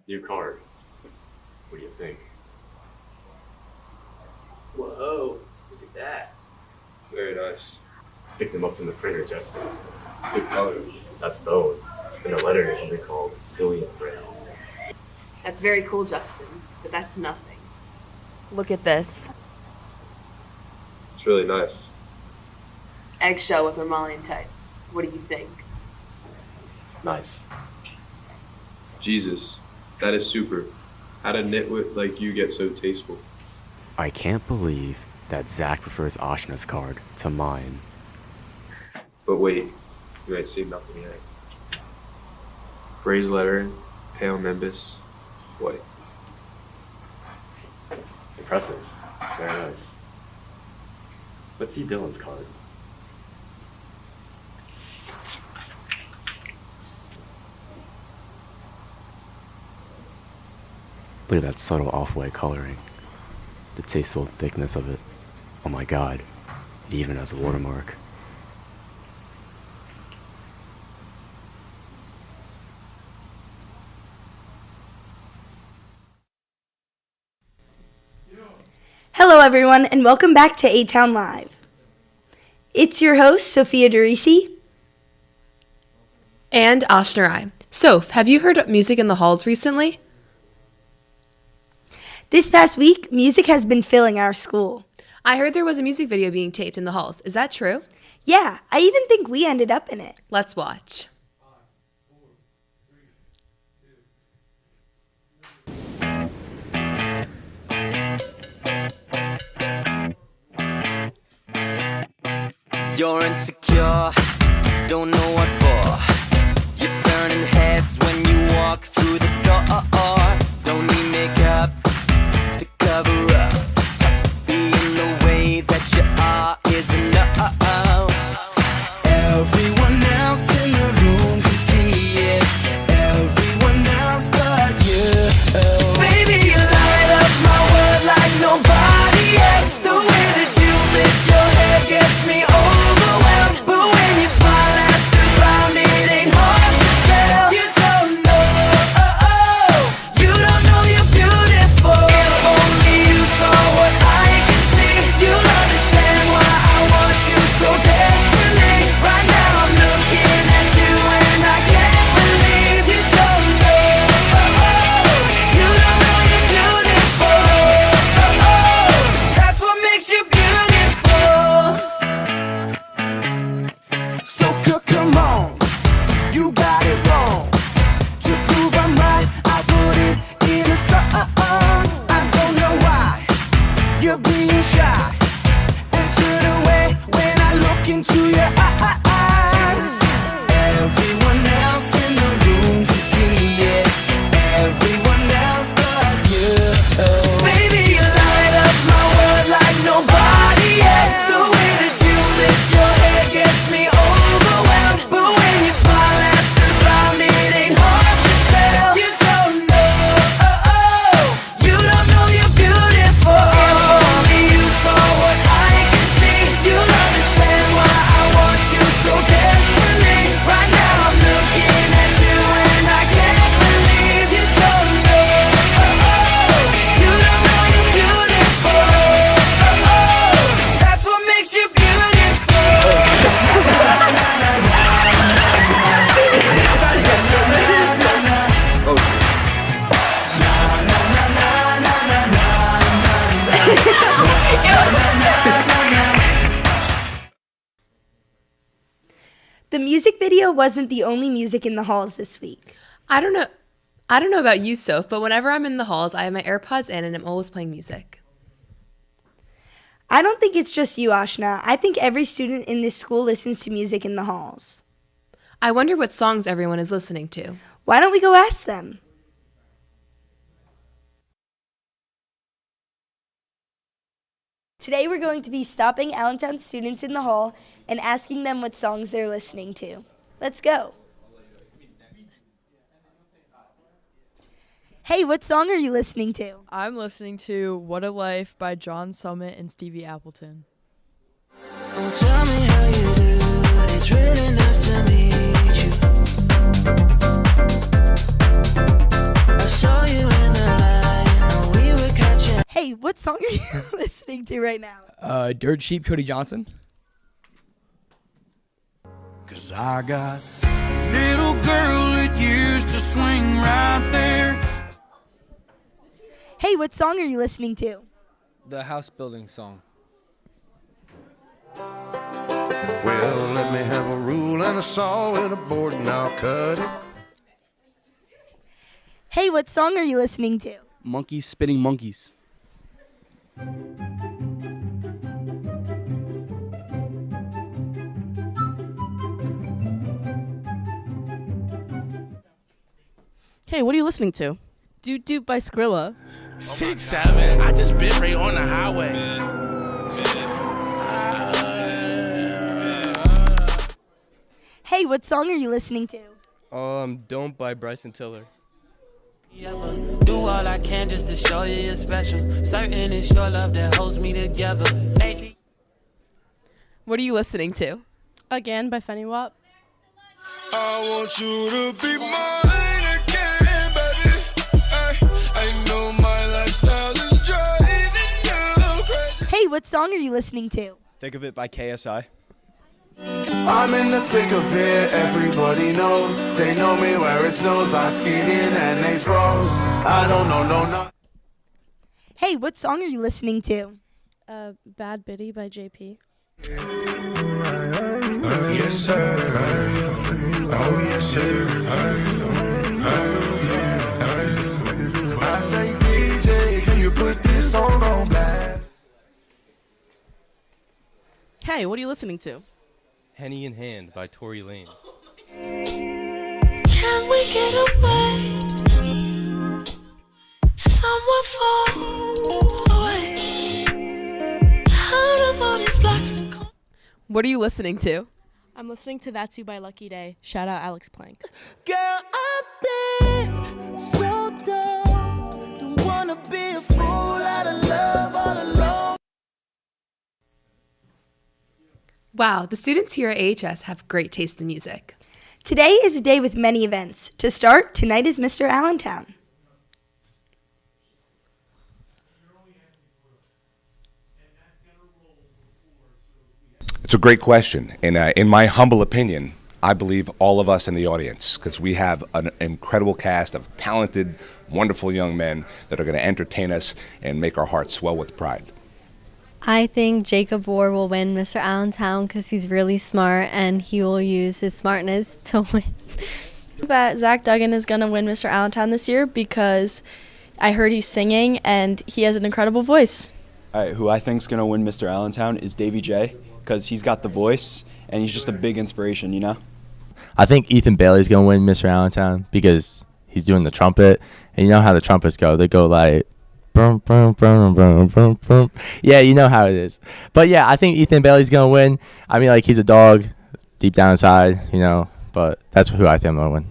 New card. What do you think? Whoa, look at that. Very nice. Pick them up from the printer, Justin. Good color. That's bone. And the lettering is something called Cillian Braille. That's very cool, Justin, but that's nothing. Look at this. It's really nice. Eggshell with mammalian type. What do you think? Nice. Jesus, that is super. How did nitwit like you get so tasteful? I can't believe that Zach prefers Ashna's card to mine. But wait, you ain't seen nothing yet. Raised lettering, pale nimbus, white. Impressive. Very nice. Let's see Dylan's card. Look at that subtle off-white coloring. The tasteful thickness of it. Oh my god, it even has a watermark. Hello everyone and welcome back to Atown Live. It's your host, Sophia DeRisi. And Ashnarai. Soph, have you heard music in the halls recently? This past week, music has been filling our school. I heard there was a music video being taped in the halls. Is that true? Yeah, I even think we ended up in it. Let's watch. You're insecure, don't know what for. You're turning heads when you walk through the door. Don't need makeup to cover up. Being the way that you are is enough. Everyone else in the room can see it. Everyone else but you. Baby, you light up my world like nobody else. The way that you flip your hair gets me overwhelmed. But when you smile at the ground, it ain't hard to tell. You don't know, you don't know you're beautiful. If only you saw what I can see, you'll understand why I want you so desperately. Right now I'm looking at you and I can't believe you don't know, you don't know you're beautiful. That's what makes you beautiful. So come on, you got it wrong. To prove I'm right, I put it in a song. I don't know why you're being shy and turn away when I look into your eyes. Everyone else in the room can see it. Everyone else but you. Baby, you light up my world like nobody else. The way that you flip your hair gets me overwhelmed. But when you smile at the ground, it ain't hard to tell. You don't know, you don't know you're beautiful. If only you saw what I can see, you'll understand why I want you so desperately. Right now I'm looking at you and I can't believe you don't know, you don't know you're beautiful. That's what makes you beautiful. The music video wasn't the only music in the halls this week. I don't know about you, Soph, but whenever I'm in the halls, I have my AirPods in and I'm always playing music. I don't think it's just you, Ashna. I think every student in this school listens to music in the halls. I wonder what songs everyone is listening to. Why don't we go ask them? Today we're going to be stopping Allentown students in the hall and asking them what songs they're listening to. Let's go. Hey, what song are you listening to? I'm listening to What a Life by John Summit and Stevie Appleton. Oh, tell me how you do. It's really nice to meet you. I saw what song are you listening to right now? Dirt Sheep, Cody Johnson. 'Cause I got a little girl that used to swing right there. Hey, what song are you listening to? The house building song. Well, let me have a rule and a saw and a board and I'll cut it. Hey, what song are you listening to? Monkeys Spinning Monkeys. Hey, what are you listening to? Doot Doot by Skrilla. 6'7", I just bit right on the highway. Hey, what song are you listening to? Don't by Bryson Tiller. Do all I can just to show you you're special. Certain it's your love that holds me together. Lately. What are you listening to? Again by Fenny Wap. I want you to be mine again, baby. I know my lifestyle is driving you crazy. Hey, what song are you listening to? Think of It by KSI. I'm in the thick of it, everybody knows. They know me where it snows. I skid in and they froze. I don't know, no. Hey, what song are you listening to? Bad Biddy by JP. Yes, sir. Oh, yes, sir. I say, DJ, can you put this song on blast? Hey, what are you listening to? Henny in Hand by Tory Lanez. Can we get away? Somewhere far away. Out of all these blocks and What are you listening to? I'm listening to That's You by Lucky Day. Shout out Alex Plank. Girl, I've been so dumb. Don't wanna be a fool out of love all alone. Wow, the students here at AHS have great taste in music. Today is a day with many events. To start, tonight is Mr. Allentown. It's a great question, and in my humble opinion, I believe all of us in the audience, because we have an incredible cast of talented, wonderful young men that are going to entertain us and make our hearts swell with pride. I think Jacob Orr will win Mr. Allentown because he's really smart and he will use his smartness to win. That Zach Duggan is going to win Mr. Allentown this year because I heard he's singing and he has an incredible voice. All right, who I think is going to win Mr. Allentown is Davy J because he's got the voice and he's just a big inspiration, you know? I think Ethan Bailey's going to win Mr. Allentown because he's doing the trumpet. And you know how the trumpets go. They go like, brum, brum, brum, brum, brum, brum. Yeah, you know how it is. But yeah, I think Ethan Bailey's going to win. I mean, like, he's a dog deep down inside, you know. But that's who I think I'm going to win.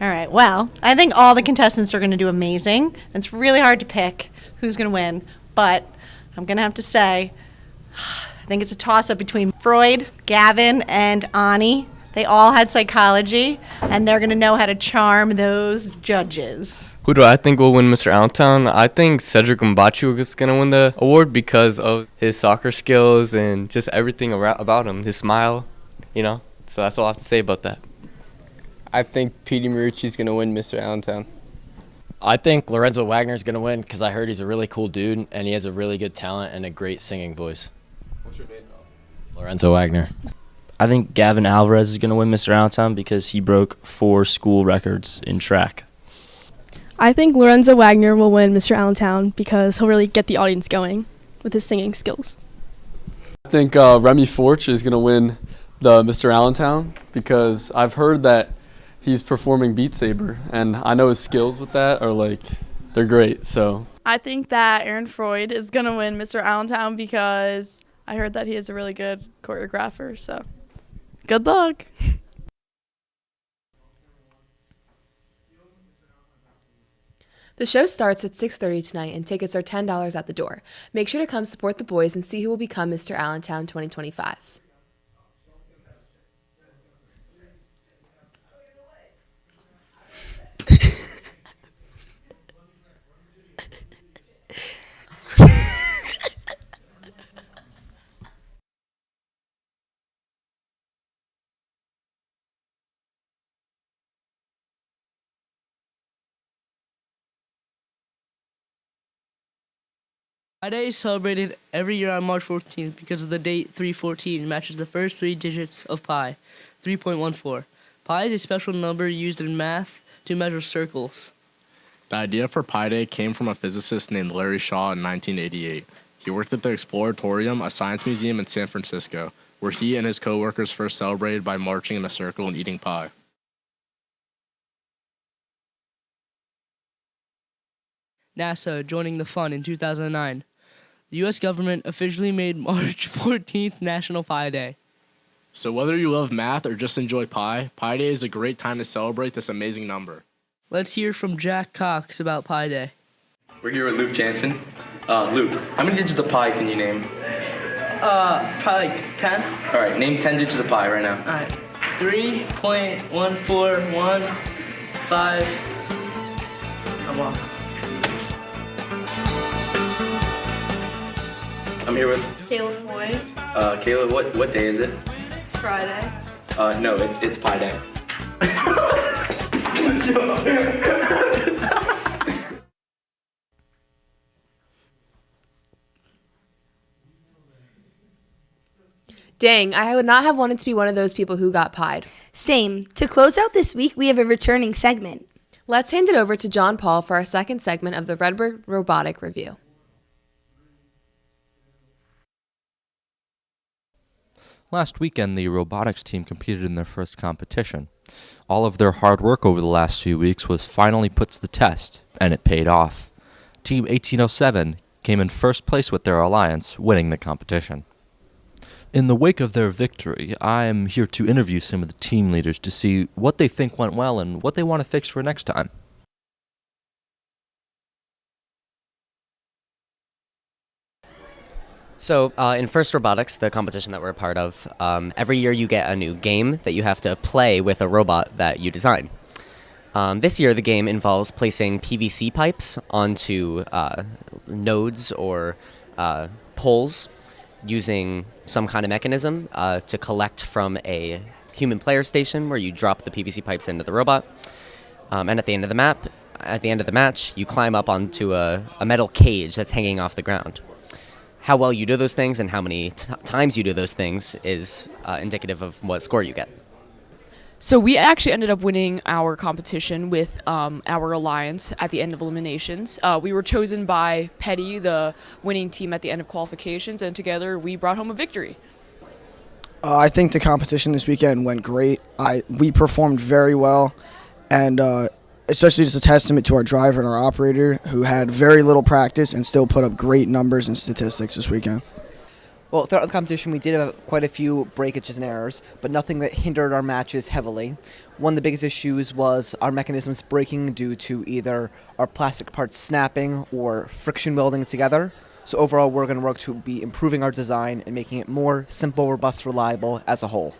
All right. Well, I think all the contestants are going to do amazing. It's really hard to pick who's going to win. But I'm going to have to say, I think it's a toss-up between Freud, Gavin, and Ani. They all had psychology, and they're going to know how to charm those judges. Who do I think will win Mr. Allentown? I think Cedric Mbachu is going to win the award because of his soccer skills and just everything about him, his smile, you know. So that's all I have to say about that. I think Petey Marucci is going to win Mr. Allentown. I think Lorenzo Wagner is going to win because I heard he's a really cool dude and he has a really good talent and a great singing voice. What's your name, Lorenzo Wagner. I think Gavin Alvarez is going to win Mr. Allentown because he broke 4 school records in track. I think Lorenzo Wagner will win Mr. Allentown because he'll really get the audience going with his singing skills. I think Remy Forch is going to win the Mr. Allentown because I've heard that he's performing Beat Saber, and I know his skills with that are like, they're great, so. I think that Aaron Freud is going to win Mr. Allentown because I heard that he is a really good choreographer, so good luck. The show starts at 6:30 tonight and tickets are $10 at the door. Make sure to come support the boys and see who will become Mr. Allentown 2025. Pi Day is celebrated every year on March 14th because of the date 314 matches the first 3 digits of pi, 3.14. Pi is a special number used in math to measure circles. The idea for Pi Day came from a physicist named Larry Shaw in 1988. He worked at the Exploratorium, a science museum in San Francisco, where he and his coworkers first celebrated by marching in a circle and eating pie. NASA joining the fun in 2009. The U.S. government officially made March 14th National Pi Day. So whether you love math or just enjoy pie, Pi Day is a great time to celebrate this amazing number. Let's hear from Jack Cox about Pi Day. We're here with Luke Jansen. Luke, how many digits of pi can you name? Probably like 10. All right, name 10 digits of pi right now. All right. 3.1415. I'm lost. I'm here with Kayla Floyd. Kayla. What day is it? It's Friday. No, it's Pi Day. Dang, I would not have wanted to be one of those people who got pied. Same. To close out this week, we have a returning segment. Let's hand it over to John Paul for our second segment of the Redbird Robotic Review. Last weekend, the robotics team competed in their first competition. All of their hard work over the last few weeks was finally put to the test, and it paid off. Team 1807 came in first place with their alliance, winning the competition. In the wake of their victory, I am here to interview some of the team leaders to see what they think went well and what they want to fix for next time. So in First Robotics, the competition that we're a part of, every year you get a new game that you have to play with a robot that you design. This year the game involves placing PVC pipes onto nodes or poles using some kind of mechanism to collect from a human player station where you drop the PVC pipes into the robot. And at the end of the match, you climb up onto a metal cage that's hanging off the ground. How well you do those things and how many times you do those things is indicative of what score you get. So we actually ended up winning our competition with our alliance at the end of eliminations. We were chosen by Petty, the winning team at the end of qualifications, and together we brought home a victory. I think the competition this weekend went great. We performed very well, and especially just a testament to our driver and our operator, who had very little practice and still put up great numbers and statistics this weekend. Well, throughout the competition, we did have quite a few breakages and errors, but nothing that hindered our matches heavily. One of the biggest issues was our mechanisms breaking due to either our plastic parts snapping or friction welding together. So overall, we're going to work to be improving our design and making it more simple, robust, reliable as a whole.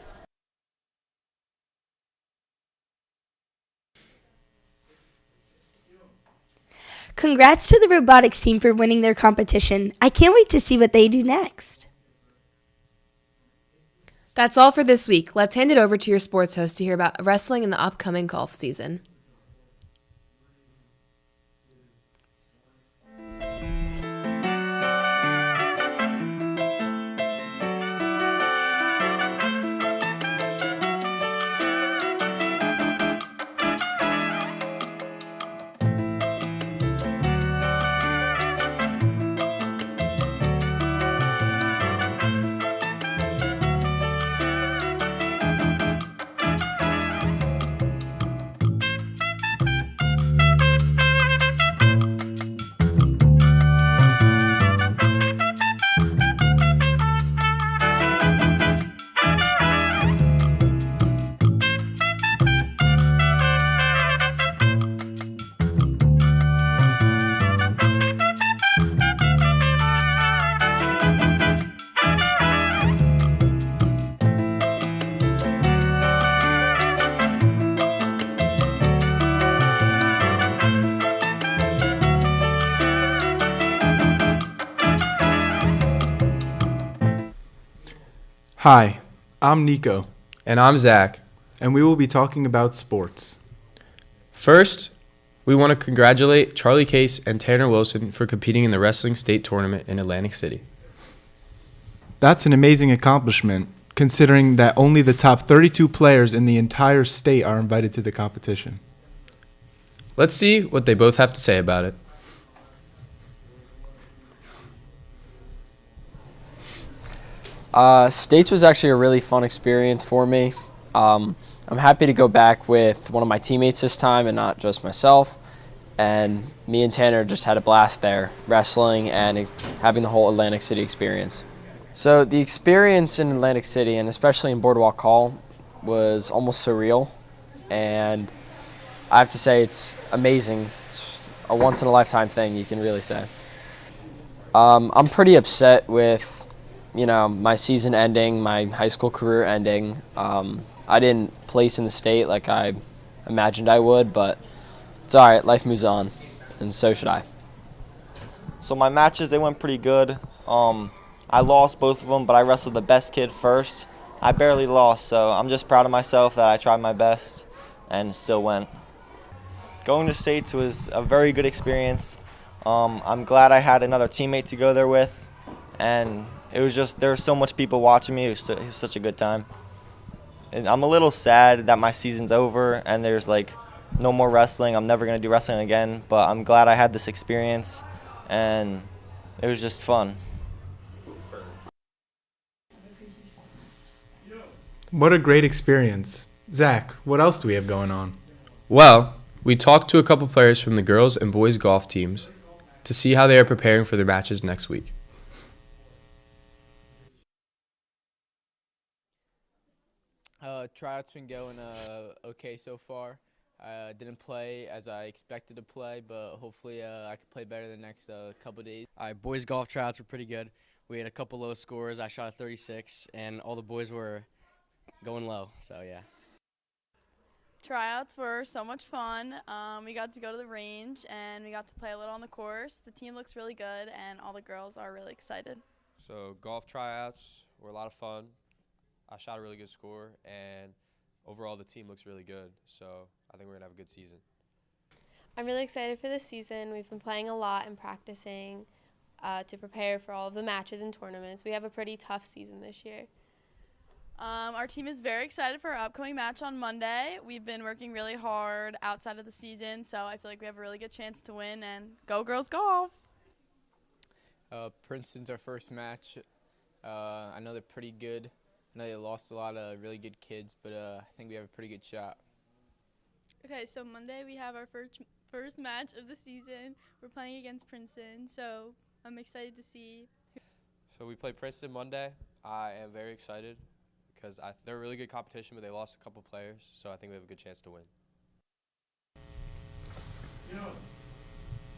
Congrats to the robotics team for winning their competition. I can't wait to see what they do next. That's all for this week. Let's hand it over to your sports host to hear about wrestling in the upcoming golf season. Hi, I'm Nico. And I'm Zach. And we will be talking about sports. First, We want to congratulate Charlie Case and Tanner Wilson for competing in the wrestling state tournament in Atlantic City. That's an amazing accomplishment, considering that only the top 32 players in the entire state are invited to the competition. Let's see what they both have to say about it. States was actually a really fun experience for me. I'm happy to go back with one of my teammates this time and not just myself. And me and Tanner just had a blast there, wrestling and having the whole Atlantic City experience. So the experience in Atlantic City, and especially in Boardwalk Hall, was almost surreal. And I have to say it's amazing. It's a once-in-a-lifetime thing, you can really say. I'm pretty upset with my season ending, my high school career ending. I didn't place in the state like I imagined I would, but it's all right. Life moves on, and so should I. So my matches, they went pretty good. I lost both of them, but I wrestled the best kid first. I barely lost, so I'm just proud of myself that I tried my best and still went. Going to states was a very good experience. I'm glad I had another teammate to go there with, and it was just, there was so much people watching me. It was such a good time. And I'm a little sad that my season's over and there's like no more wrestling. I'm never going to do wrestling again, but I'm glad I had this experience and it was just fun. What a great experience. Zach, what else do we have going on? Well, we talked to a couple players from the girls and boys golf teams to see how they are preparing for their matches next week. Tryout's been going okay so far. Didn't play as I expected to play, but hopefully I can play better the next couple days. Boys golf tryouts were pretty good. We had a couple low scores. I shot a 36, and all the boys were going low, so yeah. Tryouts were so much fun. We got to go to the range, and we got to play a little on the course. The team looks really good, and all the girls are really excited. So golf tryouts were a lot of fun. I shot a really good score, and overall the team looks really good. So I think we're going to have a good season. I'm really excited for this season. We've been playing a lot and practicing to prepare for all of the matches and tournaments. We have a pretty tough season this year. Our team is very excited for our upcoming match on Monday. We've been working really hard outside of the season, so I feel like we have a really good chance to win, and go girls golf! Princeton's our first match. I know they're pretty good. I know they lost a lot of really good kids, but I think we have a pretty good shot. Okay, so Monday we have our first match of the season. We're playing against Princeton, so I'm excited to see. So we play Princeton Monday. I am very excited because they're a really good competition, but they lost a couple players, so I think we have a good chance to win.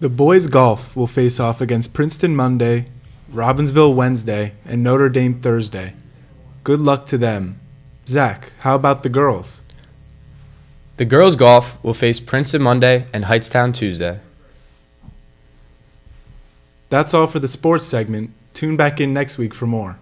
The boys golf will face off against Princeton Monday, Robbinsville Wednesday, and Notre Dame Thursday. Good luck to them. Zach, how about the girls? The girls golf will face Princeton Monday and Heightstown Tuesday. That's all for the sports segment. Tune back in next week for more.